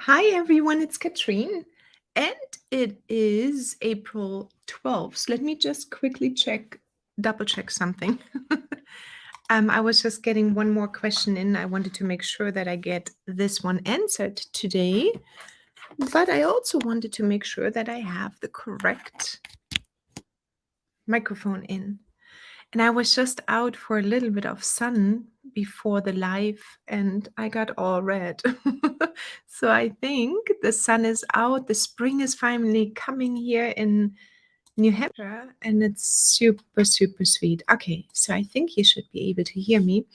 Hi everyone, it's Katrin, and it is April 12th. Let me just quickly double check something. I was just getting one more question in. I wanted to make sure that I get this one answered today, but I also wanted to make sure that I have the correct microphone in. And I was just out for a little bit of sun before the live and I got all red. So I think the sun is out. The spring is finally coming here in New Hampshire and it's super, super sweet. Okay, so I think you should be able to hear me.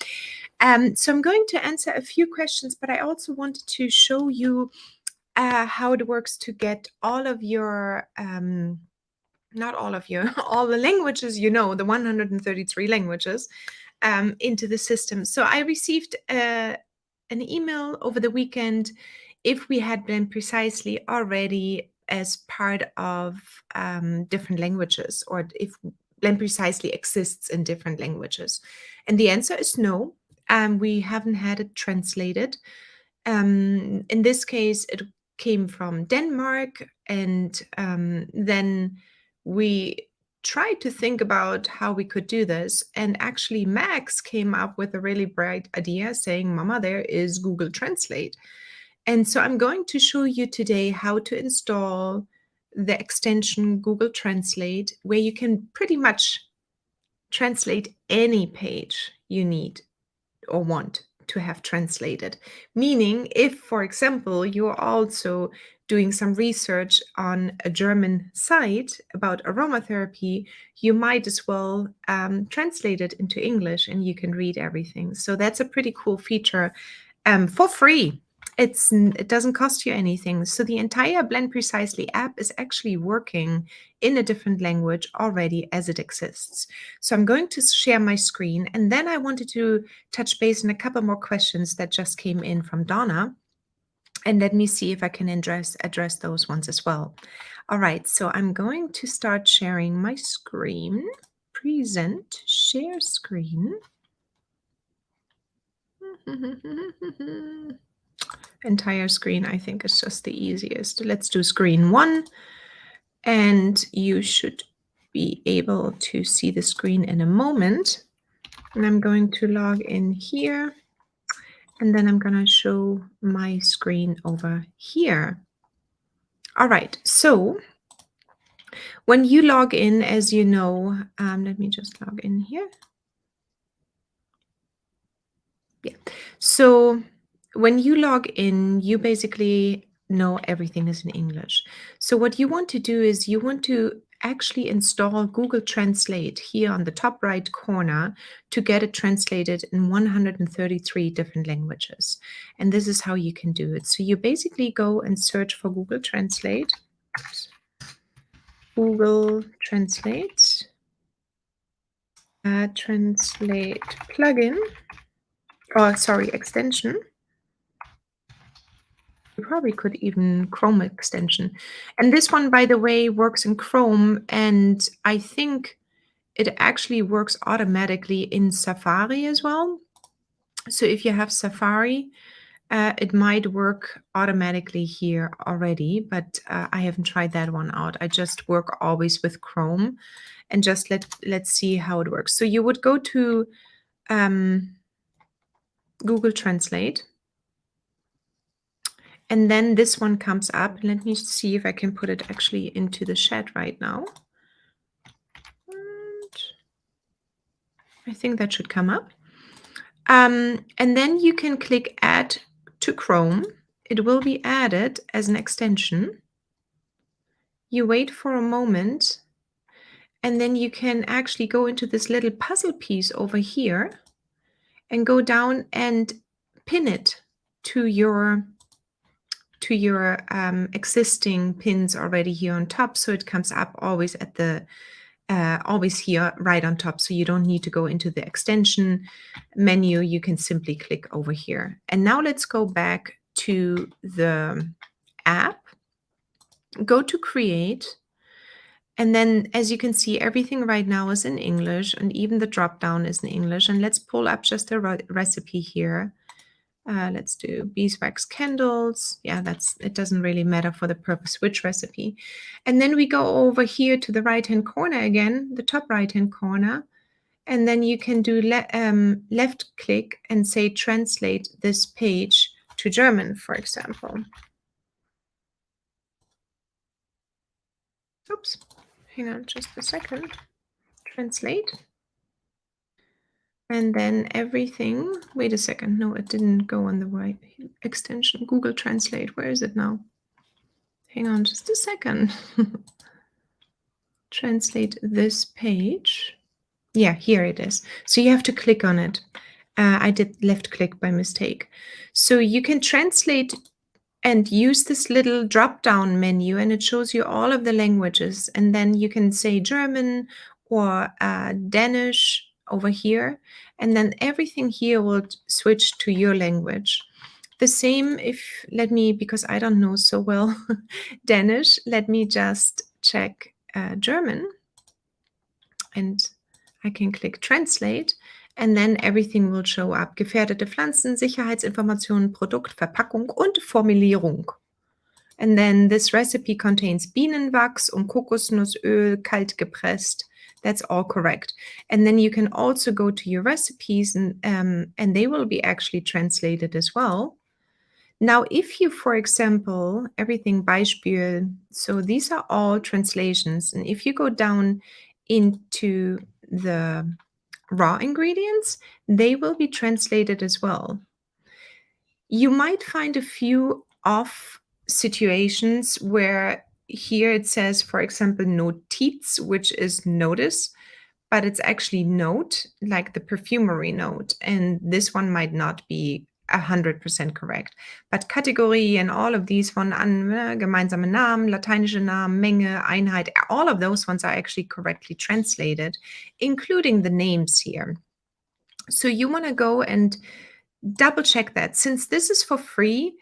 So I'm going to answer a few questions, but I also wanted to show you how it works to get all of your not all of you, all the languages, the 133 languages into the system. So I received an email over the weekend if we had been precisely already as part of different languages or if blend precisely exists in different languages. And the answer is no. We haven't had it translated. In this case, it came from Denmark, and then we tried to think about how we could do this. And actually, Max came up with a really bright idea saying, Mama, there is Google Translate. And so I'm going to show you today how to install the extension Google Translate, where you can pretty much translate any page you need or want to have translated. Meaning, if, for example, you're also doing some research on a German site about aromatherapy, you might as well translate it into English and you can read everything. So that's a pretty cool feature for free. It doesn't cost you anything. So the entire Blend Precisely app is actually working in a different language already as it exists. So I'm going to share my screen, and then I wanted to touch base on a couple more questions that just came in from Donna. And let me see if I can address those ones as well. All right, so I'm going to start sharing my screen. Present, share screen. Entire screen, I think, is just the easiest. Let's do screen 1, and you should be able to see the screen in a moment. And I'm going to log in here, and then I'm going to show my screen over here. All right, so when you log in, as you know, let me just log in here. Yeah, so when you log in, you basically know everything is in English. So what you want to do is you want to actually install Google Translate here on the top right corner to get it translated in 133 different languages. And this is how you can do it. So you basically go and search for Google Translate. Oops. Google Translate. Translate plugin. Extension. You probably could even Chrome extension. And this one, by the way, works in Chrome, and I think it actually works automatically in Safari as well. So if you have Safari, it might work automatically here already, but I haven't tried that one out. I just work always with Chrome, and just let's see how it works. So you would go to Google Translate. And then this one comes up. Let me see if I can put it actually into the chat right now. And I think that should come up. And then you can click Add to Chrome. It will be added as an extension. You wait for a moment, and then you can actually go into this little puzzle piece over here and go down and pin it to your existing pins already here on top, so it comes up always at the always here right on top, so you don't need to go into the extension menu. You can simply click over here. And now let's go back to the app, go to create, and then as you can see, everything right now is in English, and even the drop down is in English. And let's pull up just a recipe here. Let's do beeswax candles. Yeah, it doesn't really matter for the purpose which recipe. And then we go over here to the right-hand corner again, the top right-hand corner, and then you can do left click and say translate this page to German, for example. Oops, hang on just a second. Translate. And then everything, wait a second, no, it didn't go on the right extension. Google Translate, where is it now? Hang on just a second. Translate this page. Yeah, here it is. So you have to click on it. I did left click by mistake. So you can translate and use this little drop down menu, and it shows you all of the languages. And then you can say German or Danish over here. And then everything here will switch to your language. The same if, let me, because I don't know so well Danish, let me just check German, and I can click Translate, and then everything will show up. Gefährdete Pflanzen, Sicherheitsinformationen, Produkt, Verpackung und Formulierung. And then this recipe contains Bienenwachs und Kokosnussöl, kalt gepresst. That's all correct. And then you can also go to your recipes, and they will be actually translated as well. Now, if you, for example, everything Beispiel, so these are all translations. And if you go down into the raw ingredients, they will be translated as well. You might find a few off situations where here it says, for example, Notiz, which is notice, but it's actually note, like the perfumery note. And this one might not be 100% correct. But Kategorie and all of these one, gemeinsame Namen, lateinische Namen, Menge, Einheit, all of those ones are actually correctly translated, including the names here. So you want to go and double check that, since this is for free.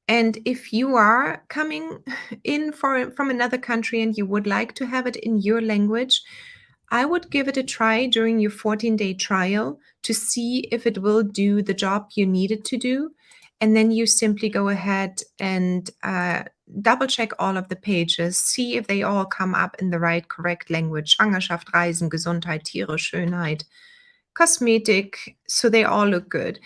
And if you are coming in from another country and you would like to have it in your language, I would give it a try during your 14-day trial to see if it will do the job you need it to do. And then you simply go ahead and double check all of the pages, see if they all come up in the right, correct language. Schwangerschaft, Reisen, Gesundheit, Tiere, Schönheit, Kosmetik, so they all look good.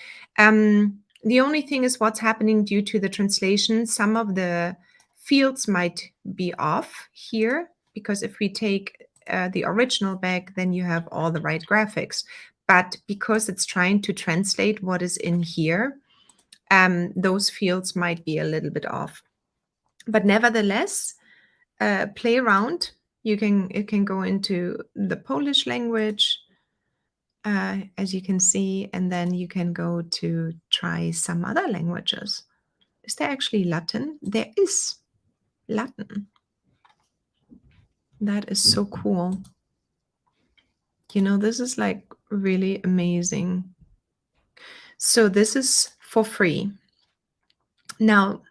The only thing is what's happening due to the translation. Some of the fields might be off here, because if we take the original back, then you have all the right graphics. But because it's trying to translate what is in here, those fields might be a little bit off. But nevertheless, play around. You can go into the Polish language, as you can see, and then you can go to try some other languages. Is there actually Latin? There is Latin. That is so cool. You know, this is like really amazing. So this is for free. Now,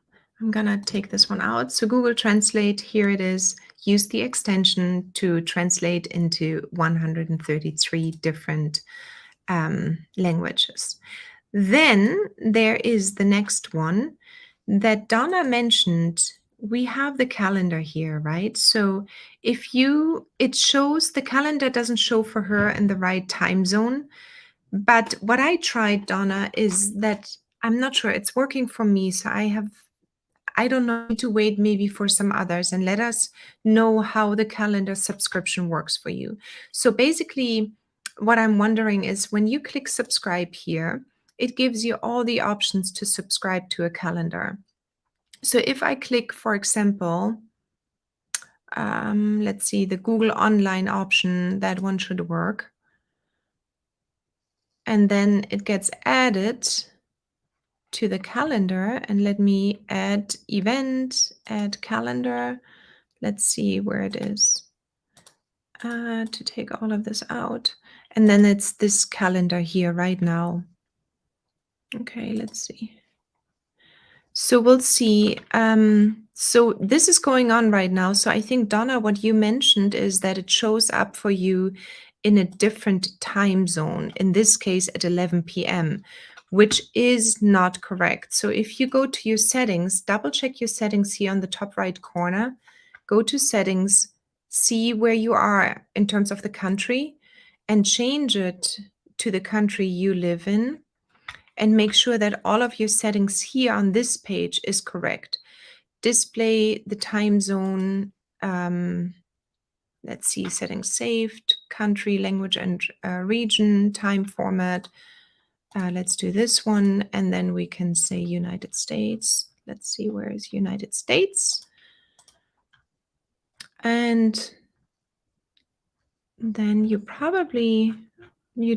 I'm gonna take this one out. So Google Translate, here it is. Use the extension to translate into 133 different languages. Then there is the next one that Donna mentioned. We have the calendar here, right? So it shows, the calendar doesn't show for her in the right time zone. But what I tried, Donna, is that I'm not sure it's working for me. So I don't know, need to wait maybe for some others, and let us know how the calendar subscription works for you. So basically, what I'm wondering is when you click subscribe here, it gives you all the options to subscribe to a calendar. So if I click, for example, let's see, the Google Online option, that one should work. And then it gets added to the calendar, and let me add event, add calendar. Let's see where it is. To take all of this out. And then it's this calendar here right now. Okay, let's see. So we'll see. So this is going on right now. So I think, Donna, what you mentioned is that it shows up for you in a different time zone, in this case at 11 p.m., which is not correct. So if you go to your settings, double check your settings here on the top right corner, go to settings, see where you are in terms of the country, and change it to the country you live in, and make sure that all of your settings here on this page is correct. Display the time zone, let's see, settings saved, country, language, and region, time format. Let's do this one, and then we can say United States. Let's see, where is United States? And then you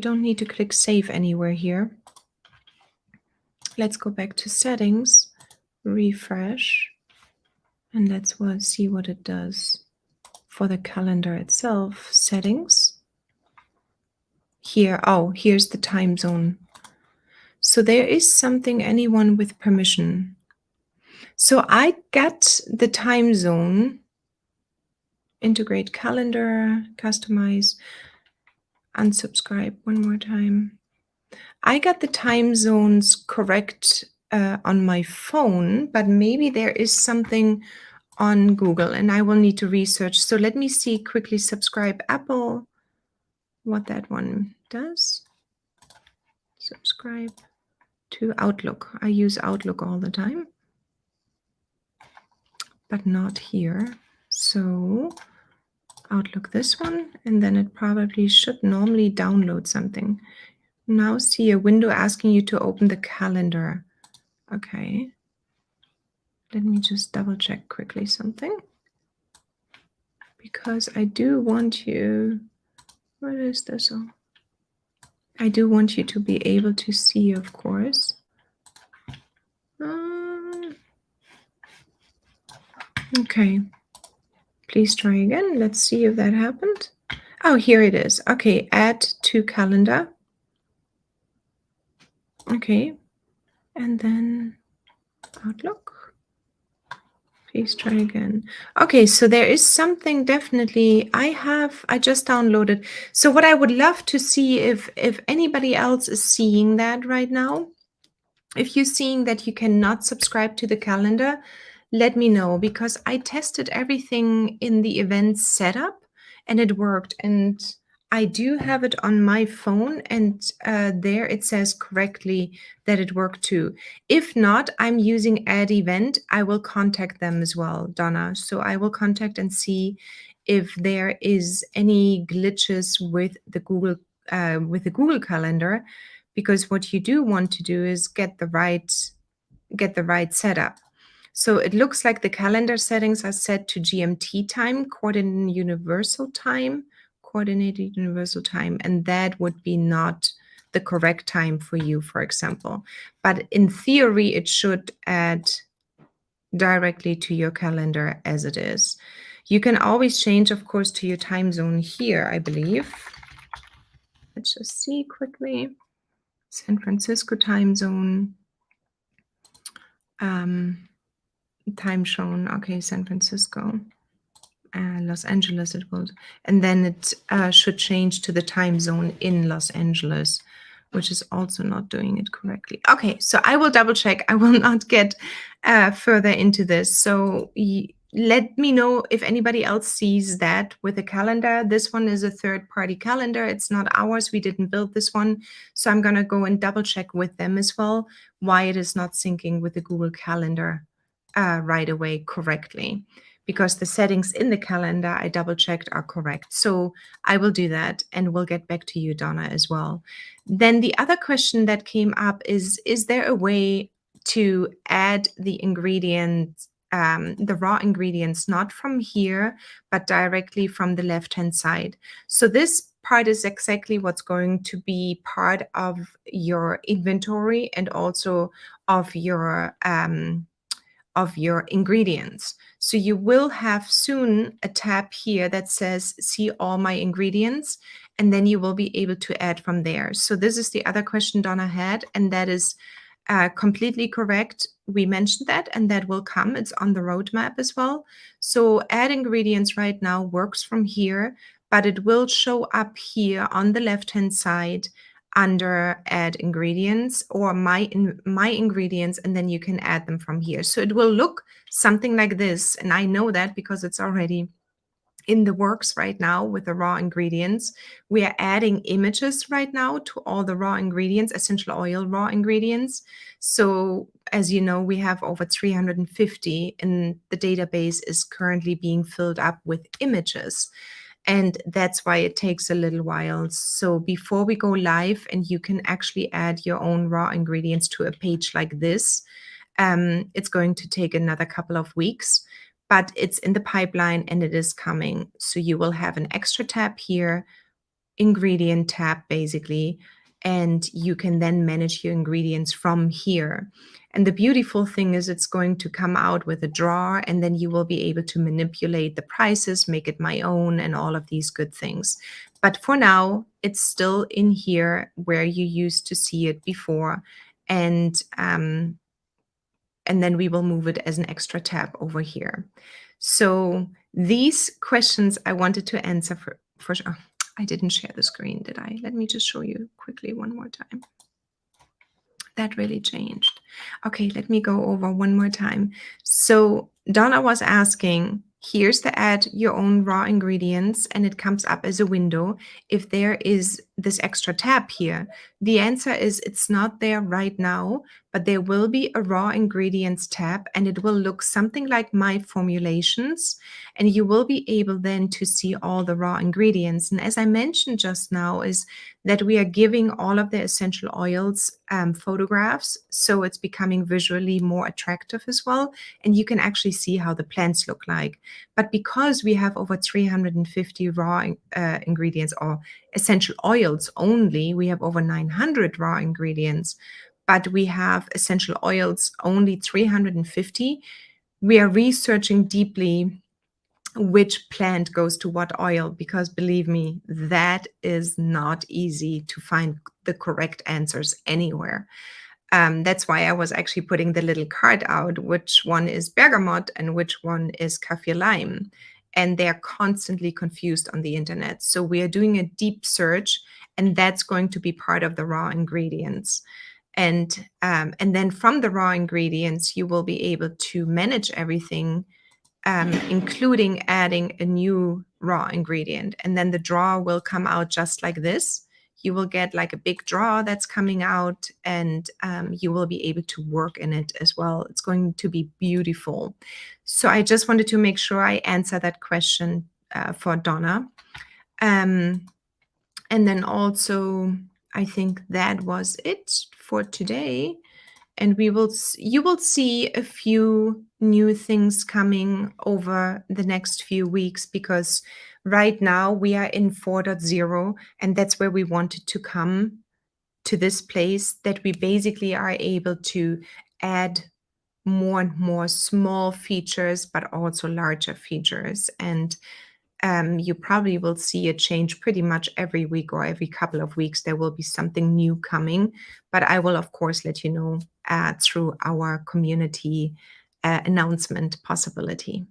don't need to click save anywhere here. Let's go back to settings, refresh, and let's see what it does for the calendar itself. Settings. Here, oh, here's the time zone. So there is something, anyone with permission. So I got the time zone, integrate calendar, customize, unsubscribe one more time. I got the time zones correct on my phone, but maybe there is something on Google and I will need to research. So let me see quickly, subscribe Apple, what that one does. Subscribe to Outlook. I use Outlook all the time, but not here. So Outlook this one, and then it probably should normally download something. Now see a window asking you to open the calendar. Okay. Let me just double check quickly something. Because I do want you, what is this? Oh, I do want you to be able to see, of course. Okay. Please try again. Let's see if that happened. Oh, here it is. Okay, add to calendar. Okay, and then Outlook. Please try again. Okay, so there is something definitely I just downloaded. So what I would love to see if anybody else is seeing that right now, if you're seeing that you cannot subscribe to the calendar, let me know, because I tested everything in the event setup and it worked. And I do have it on my phone, and there it says correctly that it worked too. If not, I'm using Add Event. I will contact them as well, Donna. So I will contact and see if there is any glitches with the Google Calendar, because what you do want to do is get the right setup. So it looks like the calendar settings are set to GMT time, Coordinated Universal Time, and that would be not the correct time for you, for example. But in theory, it should add directly to your calendar as it is. You can always change, of course, to your time zone here, I believe. Let's just see quickly. San Francisco time zone. Time shown. Okay, San Francisco. Los Angeles it will, and then it should change to the time zone in Los Angeles, which is also not doing it correctly. Okay, so I will double check. I will not get further into this. So let me know if anybody else sees that with a calendar. This one is a third-party calendar. It's not ours. We didn't build this one. So I'm going to go and double check with them as well why it is not syncing with the Google Calendar right away correctly, because the settings in the calendar I double checked are correct. So I will do that and we'll get back to you, Donna, as well. Then the other question that came up is there a way to add the ingredients, the raw ingredients, not from here, but directly from the left-hand side? So this part is exactly what's going to be part of your inventory and also of your ingredients. So you will have soon a tab here that says see all my ingredients, and then you will be able to add from there. So this is the other question Donna had, and that is completely correct. We mentioned that, and that will come. It's on the roadmap as well. So add ingredients right now works from here, but it will show up here on the left-hand side under add ingredients or my ingredients, and then you can add them from here. So it will look something like this. And I know that because it's already in the works right now with the raw ingredients. We are adding images right now to all the raw ingredients, essential oil raw ingredients. So as you know, we have over 350 and the database is currently being filled up with images. And that's why it takes a little while. So before we go live and you can actually add your own raw ingredients to a page like this, it's going to take another couple of weeks, but it's in the pipeline and it is coming. So you will have an extra tab here, ingredient tab basically, and you can then manage your ingredients from here. And the beautiful thing is it's going to come out with a drawer, and then you will be able to manipulate the prices, make it my own, and all of these good things. But for now, it's still in here where you used to see it before. And then we will move it as an extra tab over here. So these questions I wanted to answer for sure. I didn't share the screen, did I? Let me just show you quickly one more time. That really changed. Okay, let me go over one more time. So Donna was asking, here's the add your own raw ingredients, and it comes up as a window. If there is this extra tab here, the answer is it's not there right now, but there will be a raw ingredients tab, and it will look something like my formulations, and you will be able then to see all the raw ingredients. And as I mentioned just now, is that we are giving all of the essential oils photographs, so it's becoming visually more attractive as well, and you can actually see how the plants look like. But because we have over 350 raw ingredients or essential oils only, we have over 900 raw ingredients, but we have essential oils only 350. We are researching deeply which plant goes to what oil, because believe me, that is not easy to find the correct answers anywhere. That's why I was actually putting the little card out, which one is bergamot and which one is kaffir lime. And they're constantly confused on the internet. So we are doing a deep search, and that's going to be part of the raw ingredients. And then from the raw ingredients, you will be able to manage everything, including adding a new raw ingredient. And then the drawer will come out just like this. You will get like a big drawer that's coming out, and you will be able to work in it as well. It's going to be beautiful. So I just wanted to make sure I answer that question for Donna. And then also, I think that was it for today. And you will see a few new things coming over the next few weeks, because right now we are in 4.0, and that's where we wanted to come to this place, that we basically are able to add more and more small features, but also larger features. And you probably will see a change pretty much every week or every couple of weeks. There will be something new coming, but I will, of course, let you know through our community announcement possibility.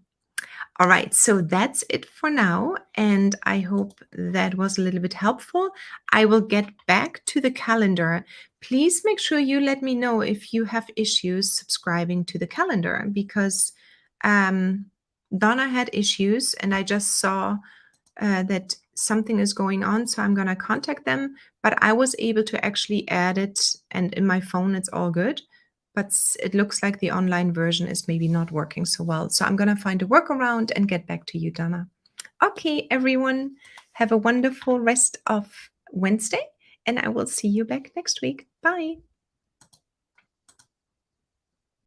All right, so that's it for now, and I hope that was a little bit helpful. I will get back to the calendar. Please make sure you let me know if you have issues subscribing to the calendar, because Donna had issues, and I just saw that something is going on, so I'm going to contact them. But I was able to actually add it, and in my phone it's all good. But it looks like the online version is maybe not working so well. So I'm going to find a workaround and get back to you, Donna. Okay, everyone, have a wonderful rest of Wednesday, and I will see you back next week. Bye.